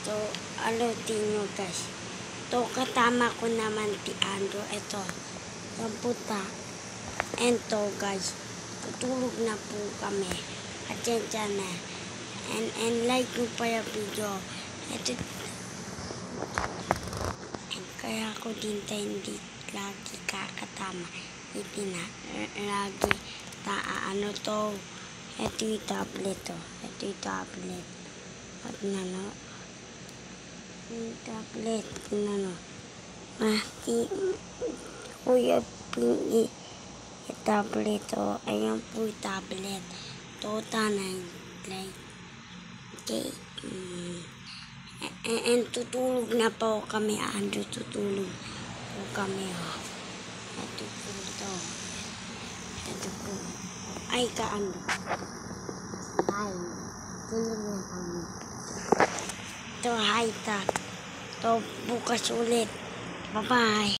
So, tingno guys. To katama ko naman ti Andrew. Ito, samputa. And to guys, tutulog na po kami. At yan na. And like nyo pa yung video. Ito, kaya ako din tayo hindi lagi kakatama. Hindi na lagi ano to. Ito yung tablet to. Ito yung tablet. At nano. Yung tablet. Nano. Kuya Pingi. Yung tablet to. Ayan po yung tablet. Tota na like. Okay. And tutulog na po kami, Andrew. Tutulog po kami. Ito po ito. Ito po. Ay, Andrew. Ay, tulog na kami. Ito, hi, ta. Ito, bukas ulit. Bye-bye.